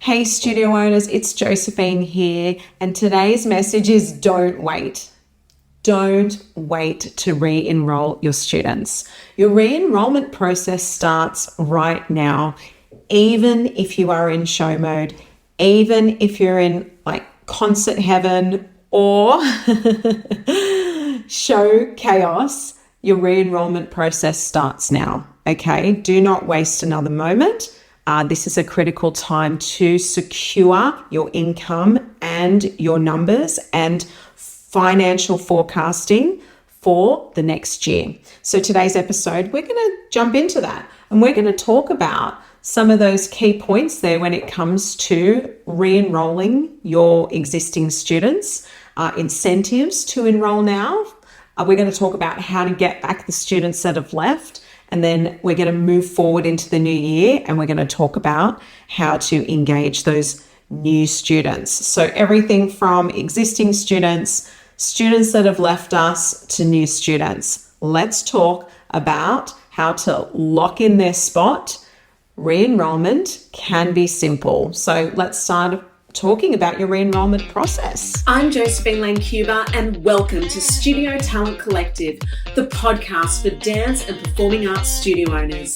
Hey studio owners, it's Josephine here, and today's message is don't wait. Don't wait to re-enroll your students. Your re-enrollment process starts right now, even if you are in show mode, even if you're in like concert heaven or show chaos, your re-enrollment process starts now, okay? Do not waste another moment. This is a critical time to secure your income and your numbers and financial forecasting for the next year. So today's episode, we're going to jump into that and we're going to talk about some of those key points there when it comes to re-enrolling your existing students, incentives to enroll now. We're going to talk about how to get back the students that have left. And then we're going to move forward into the new year and we're going to talk about how to engage those new students. So everything from existing students, students that have left us, to new students. Let's talk about how to lock in their spot. Re-enrollment can be simple. So let's start talking about your re-enrolment process. I'm Josephine Lancuba and welcome to Studio Talent Collective, the podcast for dance and performing arts studio owners.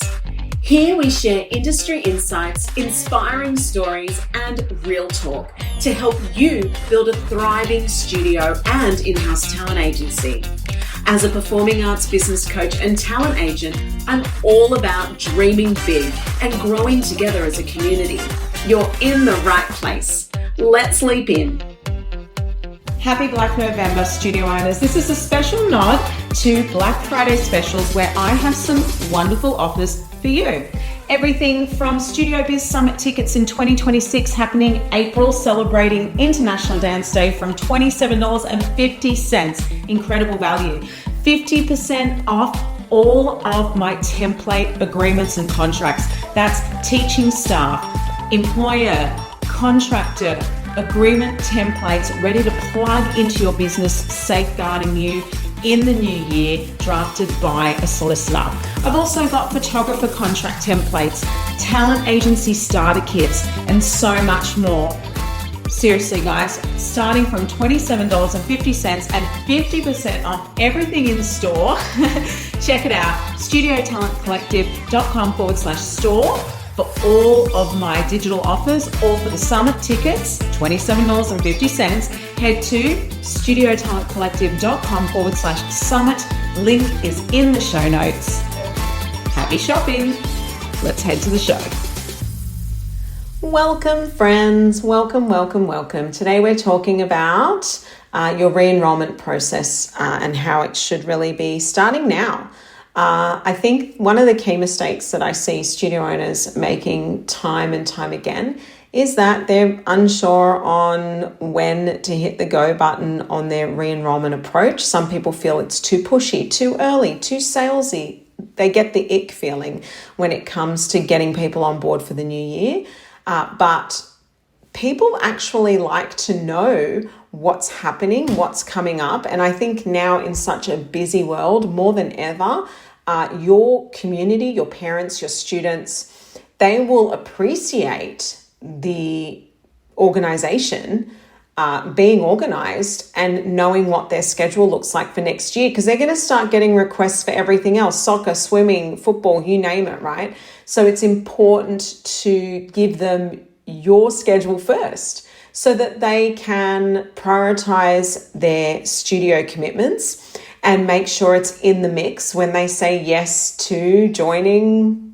Here we share industry insights, inspiring stories, and real talk to help you build a thriving studio and in-house talent agency. As a performing arts business coach and talent agent, I'm all about dreaming big and growing together as a community. You're in the right place. Let's leap in. Happy Black November, studio owners. This is a special nod to Black Friday specials where I have some wonderful offers for you. Everything from Studio Biz Summit tickets in 2026 happening April, celebrating International Dance Day from $27.50. Incredible value. 50% off all of my template agreements and contracts. That's teaching staff, employer, contractor, agreement templates ready to plug into your business, safeguarding you in the new year, drafted by a solicitor. I've also got photographer contract templates, talent agency starter kits, and so much more. Seriously, guys, starting from $27.50 and 50% off everything in store. Check it out, studiotalentcollective.com/store. for all of my digital offers, all for the summit tickets, $27.50. Head to studiotalentcollective.com/summit. Link is in the show notes. Happy shopping. Let's head to the show. Welcome, friends. Welcome. Today we're talking about your re-enrollment process and how it should really be starting now. I think one of the key mistakes that I see studio owners making time and time again is that they're unsure on when to hit the go button on their re-enrollment approach. Some people feel it's too pushy, too early, too salesy. They get the ick feeling when it comes to getting people on board for the new year. But people actually like to know what's happening, what's coming up. And I think now in such a busy world, more than ever, your community, your parents, your students, they will appreciate the organization being organized and knowing what their schedule looks like for next year, because they're going to start getting requests for everything else, soccer, swimming, football, you name it, right? So it's important to give them your schedule first so that they can prioritize their studio commitments and make sure it's in the mix when they say yes to joining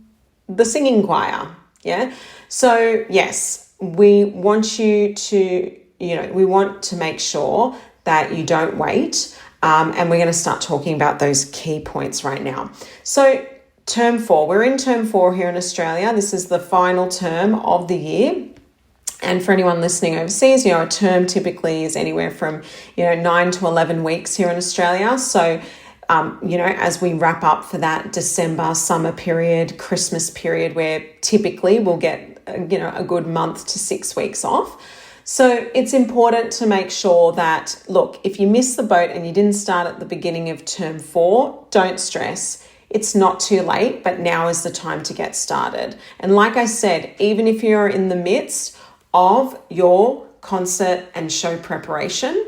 the singing choir. Yeah. So yes, we want you to, we want to make sure that you don't wait. And we're going to start talking about those key points right now. So term 4, we're in term 4 here in Australia. This is the final term of the year. And for anyone listening overseas, a term typically is anywhere from, 9 to 11 weeks here in Australia. So, as we wrap up for that December summer period, Christmas period, where typically we'll get, a good month to 6 weeks off. So it's important to make sure that, look, if you missed the boat and you didn't start at the beginning of term 4, don't stress. It's not too late, but now is the time to get started. And like I said, even if you're in the midst of your concert and show preparation.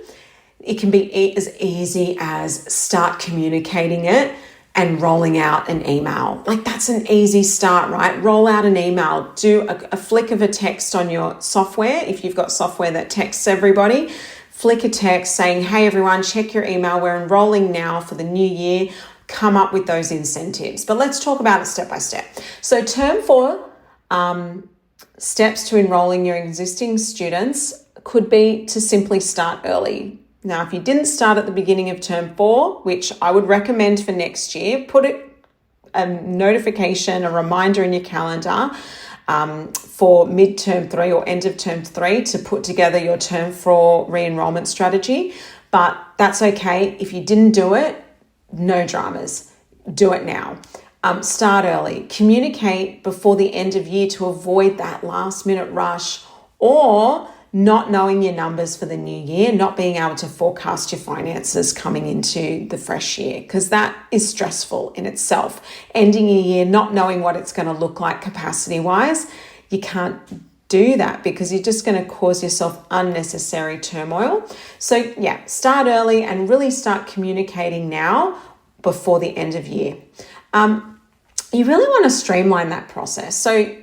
It can be as easy as start communicating it and rolling out an email. Like, that's an easy start, right? Roll out an email, do a flick of a text on your software. If you've got software that texts everybody, flick a text saying, hey everyone, check your email. We're enrolling now for the new year. Come up with those incentives. But let's talk about it step by step. So term 4, steps to enrolling your existing students could be to simply start early. Now, if you didn't start at the beginning of term 4, which I would recommend for next year, put a notification, a reminder in your calendar for mid-term 3 or end of term 3 to put together your term 4 re-enrollment strategy. But that's okay. If you didn't do it, no dramas. Do it now. Start early. Communicate before the end of year to avoid that last minute rush or not knowing your numbers for the new year, not being able to forecast your finances coming into the fresh year, because that is stressful in itself. Ending a year not knowing what it's going to look like capacity-wise, you can't do that because you're just going to cause yourself unnecessary turmoil. So yeah, start early and really start communicating now before the end of year. You really want to streamline that process. So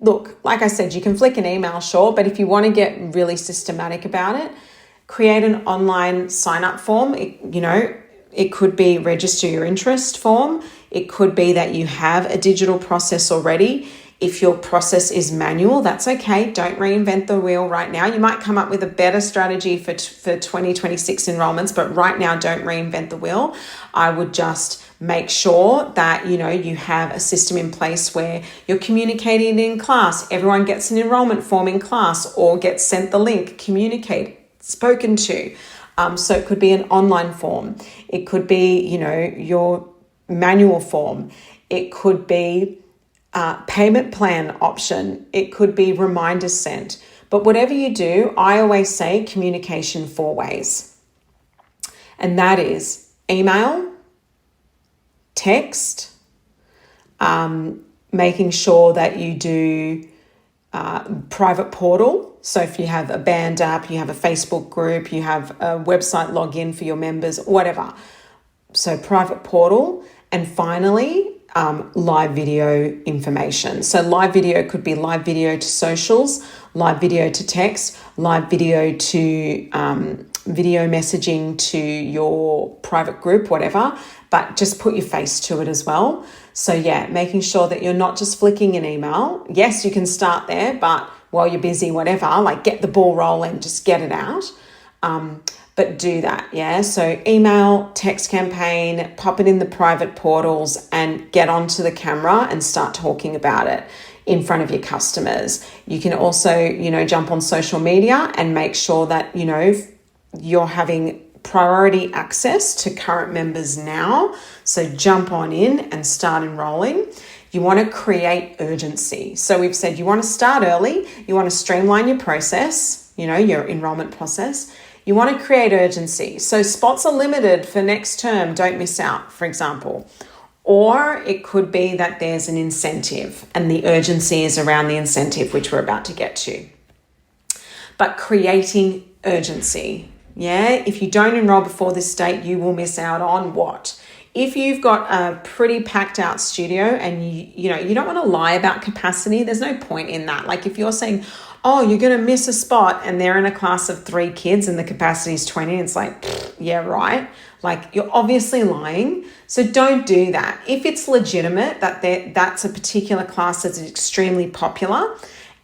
look, like I said, you can flick an email, sure, but if you want to get really systematic about it, create an online sign-up form. It could be register your interest form. It could be that you have a digital process already. If your process is manual, that's okay. Don't reinvent the wheel right now. You might come up with a better strategy for 2026 enrollments, but right now don't reinvent the wheel. I would just make sure that, you have a system in place where you're communicating in class. Everyone gets an enrollment form in class or gets sent the link, communicate, spoken to. So it could be an online form. It could be, your manual form. It could be payment plan option. It could be reminders sent. But whatever you do, I always say communication 4 ways. And that is email, text, making sure that you do private portal. So if you have a band app, you have a Facebook group, you have a website login for your members, whatever. So private portal. And finally, live video information. So live video could be live video to socials, live video to text, live video to video messaging to your private group, whatever, but just put your face to it as well. So yeah, making sure that you're not just flicking an email. Yes, you can start there, but while you're busy, whatever, like get the ball rolling, just get it out. But do that, yeah? So email, text campaign, pop it in the private portals and get onto the camera and start talking about it in front of your customers. You can also, jump on social media and make sure that, you're having priority access to current members now. So jump on in and start enrolling. You want to create urgency. So we've said you want to start early. You want to streamline your process, your enrollment process. You want to create urgency. So spots are limited for next term. Don't miss out, for example. Or it could be that there's an incentive and the urgency is around the incentive, which we're about to get to. But creating urgency. Yeah, if you don't enroll before this date, you will miss out on what? If you've got a pretty packed out studio and you don't want to lie about capacity, there's no point in that. Like if you're saying, oh, you're going to miss a spot and they're in a class of 3 kids and the capacity is 20, it's like, yeah, right. Like you're obviously lying. So don't do that. If it's legitimate that that's a particular class that's extremely popular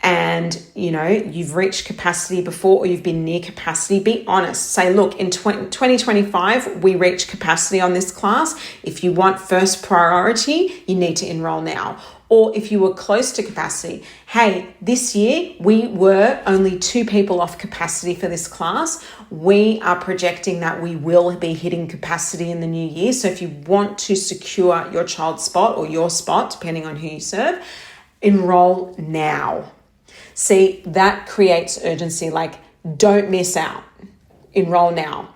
and, you've reached capacity before or you've been near capacity, be honest. Say, look, in 2025, we reached capacity on this class. If you want first priority, you need to enroll now. Or if you were close to capacity, hey, this year we were only 2 people off capacity for this class. We are projecting that we will be hitting capacity in the new year. So if you want to secure your child's spot or your spot, depending on who you serve, enroll now. See, that creates urgency, like don't miss out, enroll now.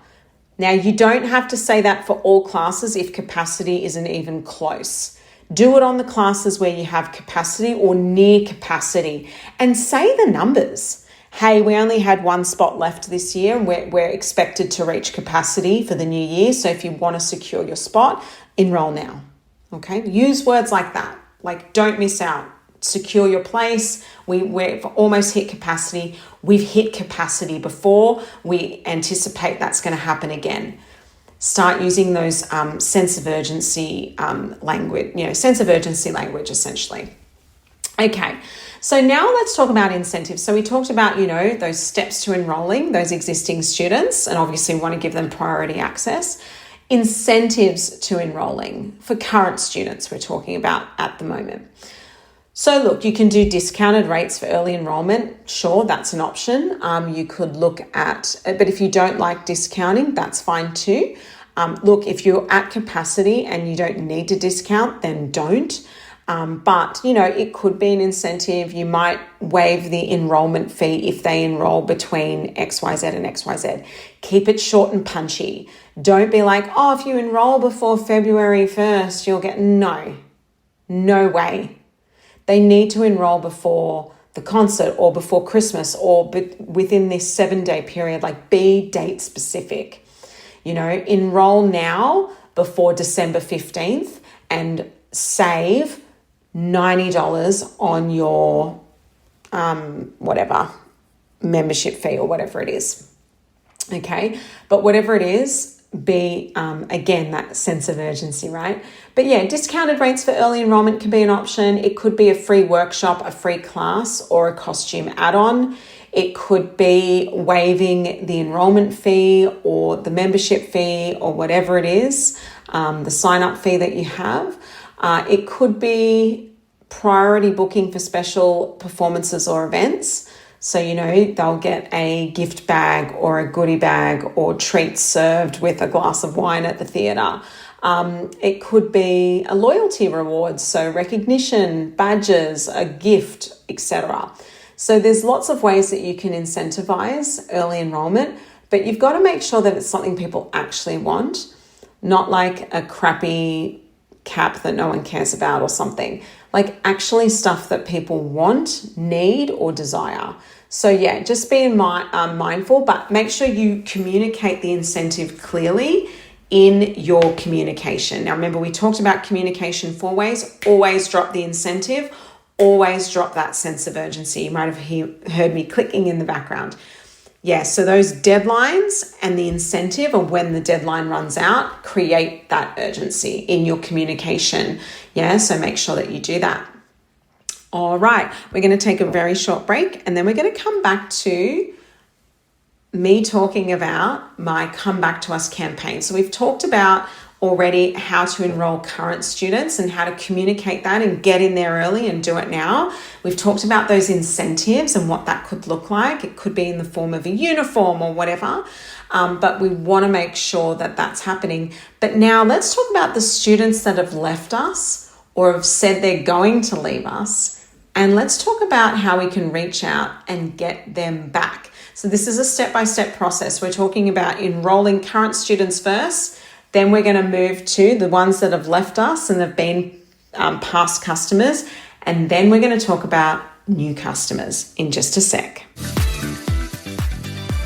Now, you don't have to say that for all classes if capacity isn't even close. Do it on the classes where you have capacity or near capacity and say the numbers. hey, we only had one spot left this year and we're expected to reach capacity for the new year. So if you want to secure your spot, enroll now. Okay, use words like that. Like, don't miss out. Secure your place. We've almost hit capacity. We've hit capacity before. We anticipate that's going to happen again. Start using those sense of urgency language, sense of urgency language essentially. Okay, so now let's talk about incentives. So we talked about, those steps to enrolling those existing students, and obviously we want to give them priority access. Incentives to enrolling for current students we're talking about at the moment. So look, you can do discounted rates for early enrollment. Sure, that's an option. You could look at, but if you don't like discounting, that's fine too. Look, if you're at capacity and you don't need to discount, then don't. But, it could be an incentive. You might waive the enrollment fee if they enroll between XYZ and XYZ. Keep it short and punchy. Don't be like, if you enroll before February 1st, you'll get, no way. They need to enroll before the concert or before Christmas or within this 7-day period, like be date specific. Enroll now before December 15th and save $90 on your membership fee or whatever it is. Okay, but whatever it is, be again that sense of urgency, right? But yeah, discounted rates for early enrollment can be an option. It could be a free workshop, a free class, or a costume add-on. It could be waiving the enrollment fee or the membership fee or whatever it is, the sign-up fee that you have. It could be priority booking for special performances or events. So, they'll get a gift bag or a goodie bag or treats served with a glass of wine at the theatre. It could be a loyalty reward, so recognition, badges, a gift, etc. So there's lots of ways that you can incentivize early enrollment, but you've got to make sure that it's something people actually want, not like a crappy cap that no one cares about or something. Like actually stuff that people want, need, or desire. So yeah, just be mindful, but make sure you communicate the incentive clearly in your communication. Now remember, we talked about communication 4 ways. Always drop the incentive. Always drop that sense of urgency. You might have heard me clicking in the background. Yeah, so those deadlines and the incentive of when the deadline runs out create that urgency in your communication. Yeah, so make sure that you do that. All right, we're going to take a very short break and then we're going to come back to me talking about my Come Back to Us campaign. So we've talked about already how to enroll current students and how to communicate that and get in there early and do it now. We've talked about those incentives and what that could look like. It could be in the form of a uniform or whatever, but we want to make sure that that's happening. But now let's talk about the students that have left us or have said they're going to leave us. And let's talk about how we can reach out and get them back. So this is a step-by-step process. We're talking about enrolling current students first. Then we're going to move to the ones that have left us and have been past customers. And then we're going to talk about new customers in just a sec.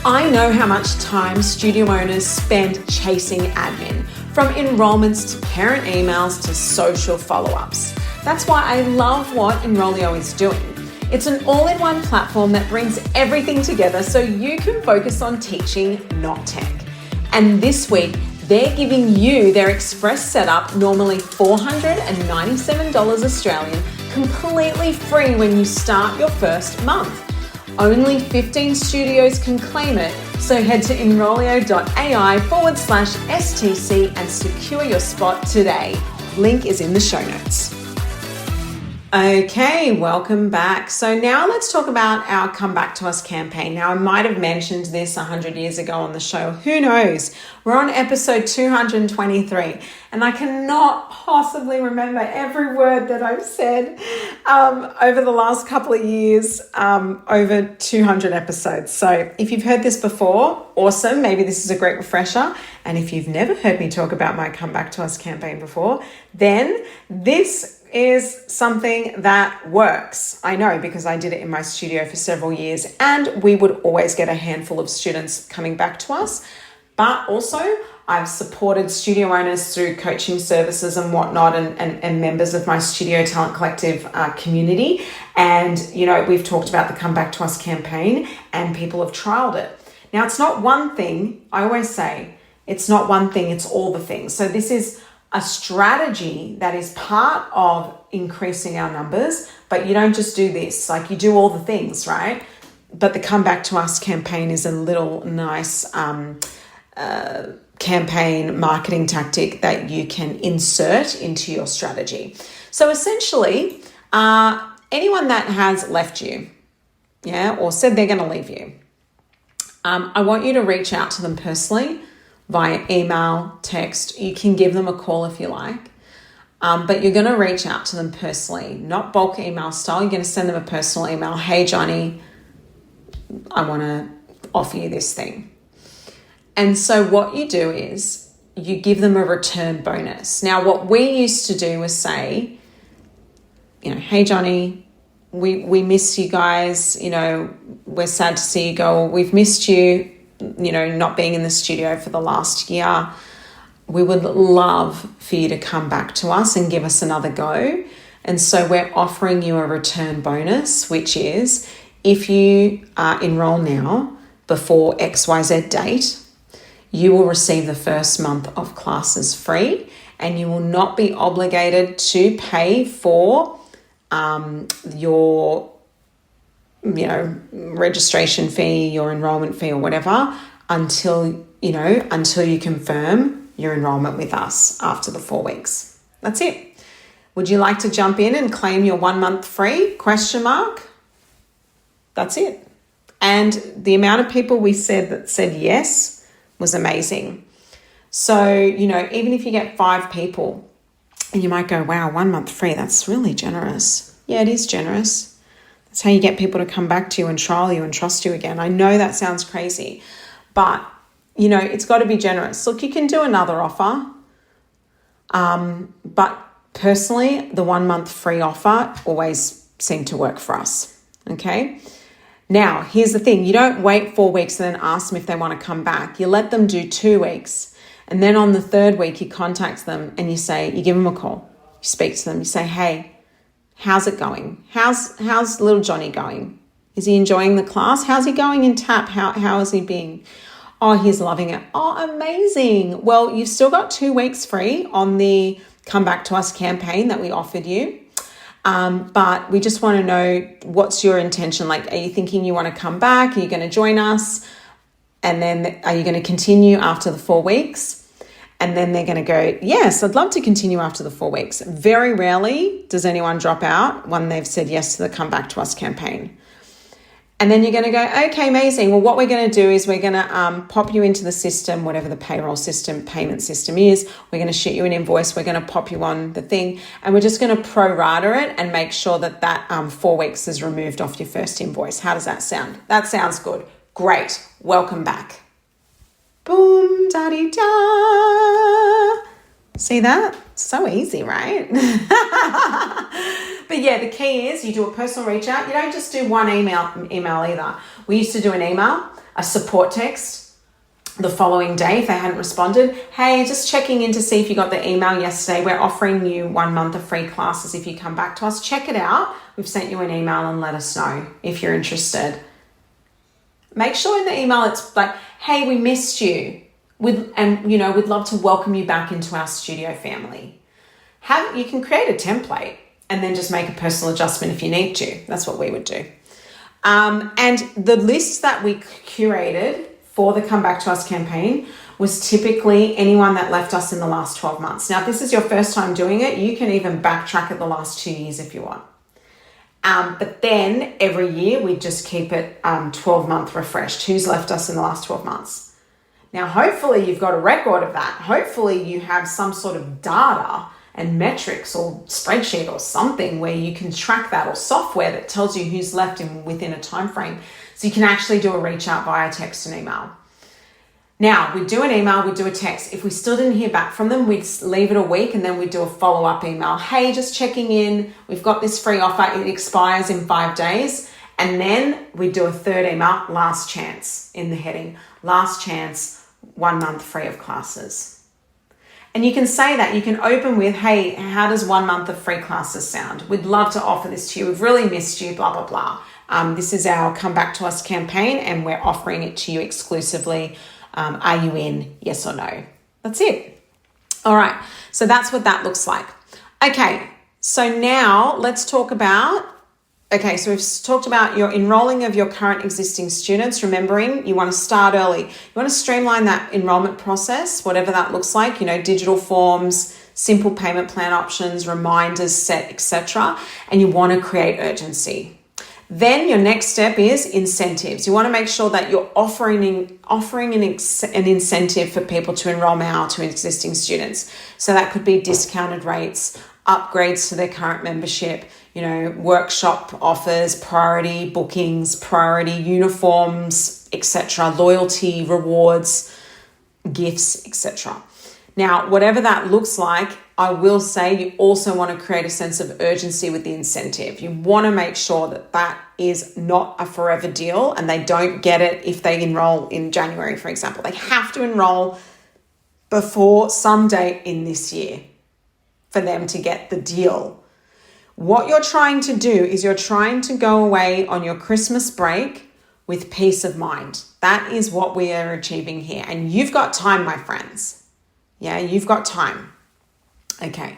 I know how much time studio owners spend chasing admin, from enrollments to parent emails to social follow-ups. That's why I love what Enrolllio is doing. It's an all-in-one platform that brings everything together so you can focus on teaching, not tech. And this week, they're giving you their express setup, normally $497 Australian, completely free when you start your first month. Only 15 studios can claim it, so head to enrollio.ai/STC and secure your spot today. Link is in the show notes. Okay, welcome back. So now let's talk about our Come Back to Us campaign. Now, I might have mentioned this 100 years ago on the show. Who knows? We're on episode 223, and I cannot possibly remember every word that I've said over the last couple of years, over 200 episodes. So if you've heard this before, awesome. Maybe this is a great refresher. And if you've never heard me talk about my Come Back to Us campaign before, then this is something that works. I know because I did it in my studio for several years, and we would always get a handful of students coming back to us. But also I've supported studio owners through coaching services and whatnot, and members of my Studio Talent Collective community. And, you know, we've talked about the Come Back to Us campaign, and people have trialed it. Now, it's not one thing. I always say it's not one thing, it's all the things. So this is a strategy that is part of increasing our numbers, but you don't just do this, like you do all the things, right? But the Come Back to Us campaign is a little nice campaign marketing tactic that you can insert into your strategy. So essentially, anyone that has left you, or said they're going to leave you, I want you to reach out to them personally via email, text. You can give them a call if you like, but you're going to reach out to them personally, not bulk email style. You're going to send them a personal email. Hey, Johnny, I want to offer you this thing. And so what you do is you give them a return bonus. Now, what we used to do was say, you know, hey, Johnny, we miss you guys. You know, we're sad to see you go. We've missed you, you know, not being in the studio for the last year. We would love for you to come back to us and give us another go. And so we're offering you a return bonus, which is if you enroll now before XYZ date, you will receive the first month of classes free, and you will not be obligated to pay for your, you know, registration fee, your enrollment fee or whatever until you confirm your enrollment with us after the 4 weeks. That's it. Would you like to jump in and claim your 1 month free? ? That's it. And the amount of people we said yes was amazing. So, you know, even if you get 5 people, and you might go, wow, 1 month free, that's really generous. Yeah, it is generous. That's how you get people to come back to you and trial you and trust you again. I know that sounds crazy, but, you know, it's got to be generous. Look, you can do another offer, but personally, the 1 month free offer always seemed to work for us, okay? Now, here's the thing. You don't wait 4 weeks and then ask them if they want to come back. You let them do 2 weeks. And then on the 3rd week, you contact them and you give them a call. You speak to them. You say, hey, how's it going? How's little Johnny going? Is he enjoying the class? How's he going in TAP? How is he being? Oh, he's loving it. Oh, amazing. Well, you've still got 2 weeks free on the Come Back to Us campaign that we offered you. But we just want to know, what's your intention? Like, are you thinking you want to come back? Are you going to join us? And then are you going to continue after the 4 weeks? And then they're going to go, yes, I'd love to continue after the 4 weeks. Very rarely does anyone drop out when they've said yes to the Come Back to Us campaign. And then you're going to go, okay, amazing. Well, what we're going to do is we're going to pop you into the system, whatever the payroll system, payment system is. We're going to shoot you an invoice. We're going to pop you on the thing. And we're just going to pro-rata it and make sure that 4 weeks is removed off your first invoice. How does that sound? That sounds good. Great. Welcome back. Boom, da-dee-da. See that? So easy, right? But yeah, the key is you do a personal reach out. You don't just do one email either. We used to do an email, a support text the following day if they hadn't responded. Hey, just checking in to see if you got the email yesterday. We're offering you 1 month of free classes if you come back to us. Check it out. We've sent you an email and let us know if you're interested. Make sure in the email it's like, hey, we missed you. We'd love to welcome you back into our studio family. You can create a template and then just make a personal adjustment if you need to. That's what we would do. And the list that we curated for the Come Back to Us campaign was typically anyone that left us in the last 12 months. Now, if this is your first time doing it, you can even backtrack at the last 2 years if you want. But then every year we just keep it 12-month refreshed. Who's left us in the last 12 months? Now, hopefully you've got a record of that. Hopefully you have some sort of data and metrics or spreadsheet or something where you can track that, or software that tells you who's left within a time frame. So you can actually do a reach out via text and email. Now, we'd do an email, we'd do a text. If we still didn't hear back from them, we'd leave it a week and then we'd do a follow-up email. Hey, just checking in. We've got this free offer. It expires in 5 days. And then we'd do a third email, last chance in the heading. Last chance, 1 month free of classes. And you can say that. You can open with, hey, how does 1 month of free classes sound? We'd love to offer this to you. We've really missed you, blah, blah, blah. This is our Come Back to Us campaign and we're offering it to you exclusively. Are you in? Yes or no? That's it. All right. So that's what that looks like. Okay. So now let's talk about, so we've talked about your enrolling of your current existing students, remembering you want to start early. You want to streamline that enrollment process, whatever that looks like, digital forms, simple payment plan options, reminders set, etc. And you want to create urgency. Then your next step is incentives. You want to make sure that you're offering an incentive for people to enroll now to existing students. So that could be discounted rates, upgrades to their current membership, workshop offers, priority bookings, priority uniforms, etc., loyalty, rewards, gifts, etc. Now, whatever that looks like, I will say you also want to create a sense of urgency with the incentive. You want to make sure that that is not a forever deal and they don't get it if they enroll in January, for example. They have to enroll before some date in this year for them to get the deal. What you're trying to do is you're trying to go away on your Christmas break with peace of mind. That is what we are achieving here. And you've got time, my friends. Yeah, you've got time. Okay,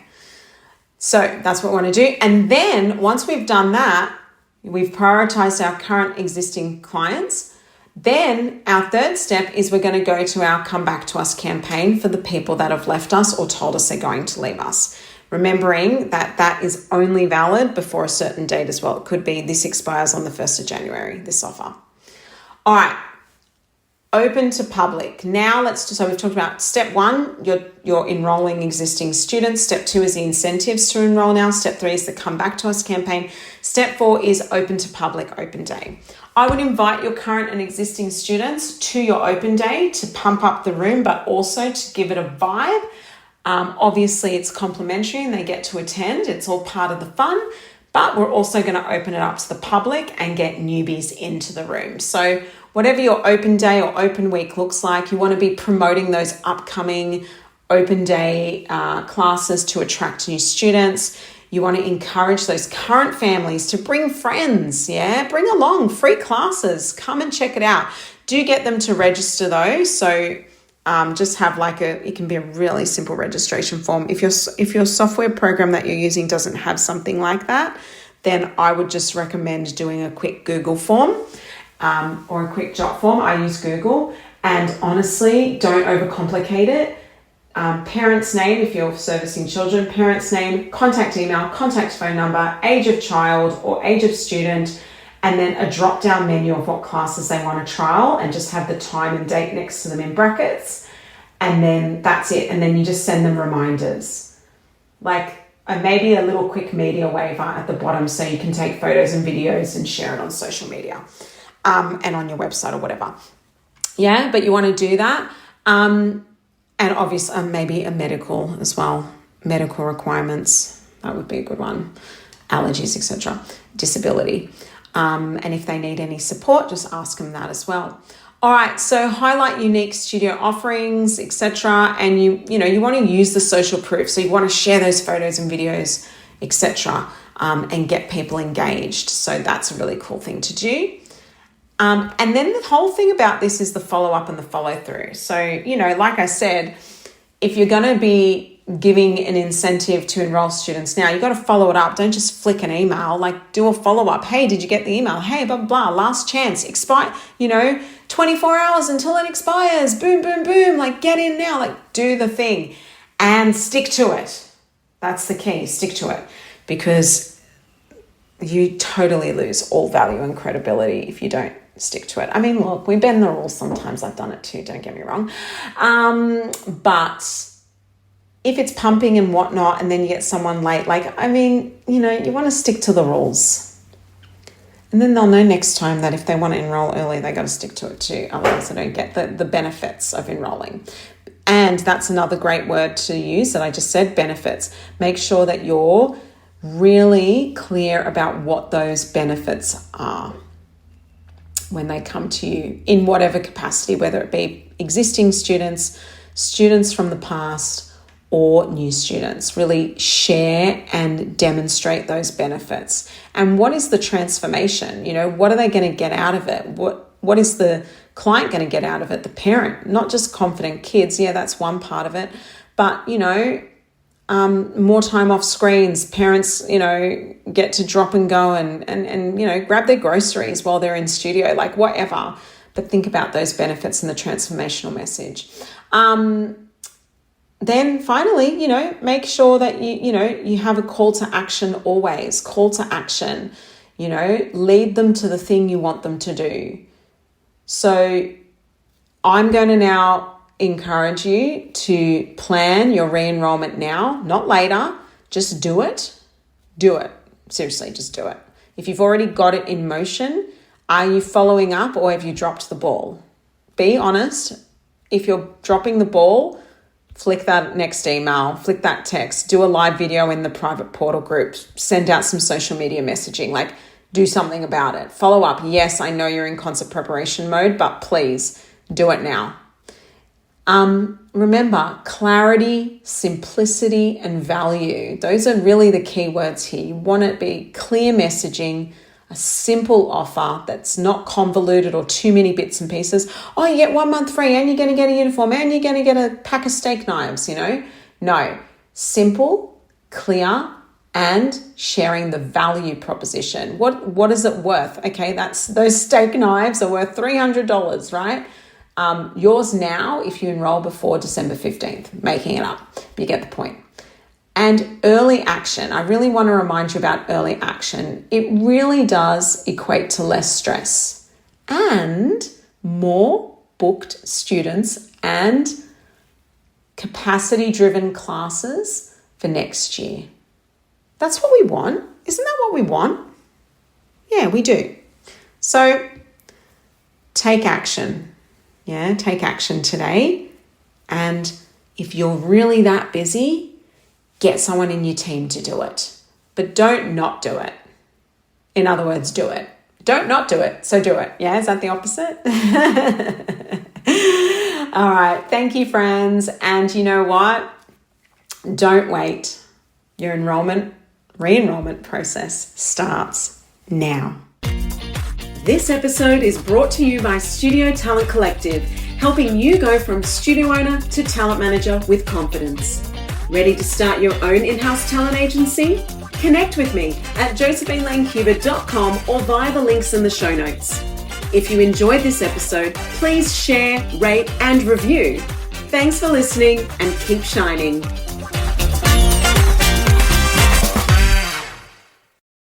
so that's what we want to do. And then once we've done that, we've prioritized our current existing clients. Then our third step is we're going to go to our Come Back to Us campaign for the people that have left us or told us they're going to leave us. Remembering that that is only valid before a certain date as well. It could be this expires on the 1st of January, this offer. All right. Open to public. Now so we've talked about step 1, you're enrolling existing students. Step 2 is the incentives to enroll now. Step 3 is the Come Back to Us campaign. Step 4 is open to public open day. I would invite your current and existing students to your open day to pump up the room, but also to give it a vibe. Obviously it's complimentary and they get to attend. It's all part of the fun, but we're also going to open it up to the public and get newbies into the room. So whatever your open day or open week looks like, you want to be promoting those upcoming open day classes to attract new students. You want to encourage those current families to bring friends, bring along free classes, come and check it out. Do get them to register though. So just have it can be a really simple registration form. If your software program that you're using doesn't have something like that, then I would just recommend doing a quick Google form. Or a quick jot form. I use Google, and honestly, don't overcomplicate it. Parent's name, if you're servicing children, parent's name, contact email, contact phone number, age of child or age of student, and then a drop-down menu of what classes they want to trial and just have the time and date next to them in brackets. And then that's it. And then you just send them reminders. Maybe a little quick media waiver at the bottom so you can take photos and videos and share it on social media. And on your website or whatever. Yeah, but you want to do that. And obviously maybe a medical as well. Medical requirements, that would be a good one. Allergies, etc. Disability. And if they need any support, just ask them that as well. All right, so highlight unique studio offerings, etc. And you want to use the social proof. So you want to share those photos and videos, etc. And get people engaged. So that's a really cool thing to do. And then the whole thing about this is the follow-up and the follow-through. So, like I said, if you're going to be giving an incentive to enroll students now, you've got to follow it up. Don't just flick an email, do a follow-up. Hey, did you get the email? Hey, blah, blah, blah, last chance, 24 hours until it expires. Boom, boom, boom. Get in now, do the thing and stick to it. That's the key, stick to it, because you totally lose all value and credibility if you don't stick to it. I mean, look, we bend the rules sometimes. I've done it too, don't get me wrong. But if it's pumping and whatnot, and then you get someone late, you want to stick to the rules. And then they'll know next time that if they want to enroll early, they got to stick to it too. Otherwise, they don't get the benefits of enrolling. And that's another great word to use that I just said, benefits. Make sure that you're really clear about what those benefits are when they come to you in whatever capacity, whether it be existing students, students from the past, or new students. Really share and demonstrate those benefits. And what is the transformation? What are they going to get out of it? What is the client going to get out of it? The parent, not just confident kids. Yeah, that's one part of it. But, more time off screens, parents, get to drop and go and grab their groceries while they're in studio, like whatever. But think about those benefits and the transformational message. Then finally, make sure that you have a call to action always. Call to action, lead them to the thing you want them to do. So I'm going to now encourage you to plan your re-enrollment now, not later. Just do it. Do it. Seriously, just do it. If you've already got it in motion, are you following up or have you dropped the ball? Be honest. If you're dropping the ball, flick that next email, flick that text, do a live video in the private portal group, send out some social media messaging, do something about it. Follow up. Yes, I know you're in concert preparation mode, but please do it now. Remember, clarity, simplicity, and value. Those are really the key words here. You want it to be clear messaging, a simple offer that's not convoluted or too many bits and pieces. Oh, you get 1 month free and you're going to get a uniform and you're going to get a pack of steak knives, No, simple, clear, and sharing the value proposition. What is it worth? Okay, those steak knives are worth $300, right? Yours now if you enroll before December 15th, making it up. You get the point. And early action. I really want to remind you about early action. It really does equate to less stress and more booked students and capacity-driven classes for next year. That's what we want. Isn't that what we want? Yeah, we do. So take action. Yeah, take action today. And if you're really that busy, get someone in your team to do it. But don't not do it. In other words, do it. Don't not do it, so do it. Yeah, is that the opposite? All right, thank you, friends. And you know what? Don't wait. Your re-enrollment process starts now. This episode is brought to you by Studio Talent Collective, helping you go from studio owner to talent manager with confidence. Ready to start your own in-house talent agency? Connect with me at josephinelancuba.com or via the links in the show notes. If you enjoyed this episode, please share, rate, and review. Thanks for listening and keep shining.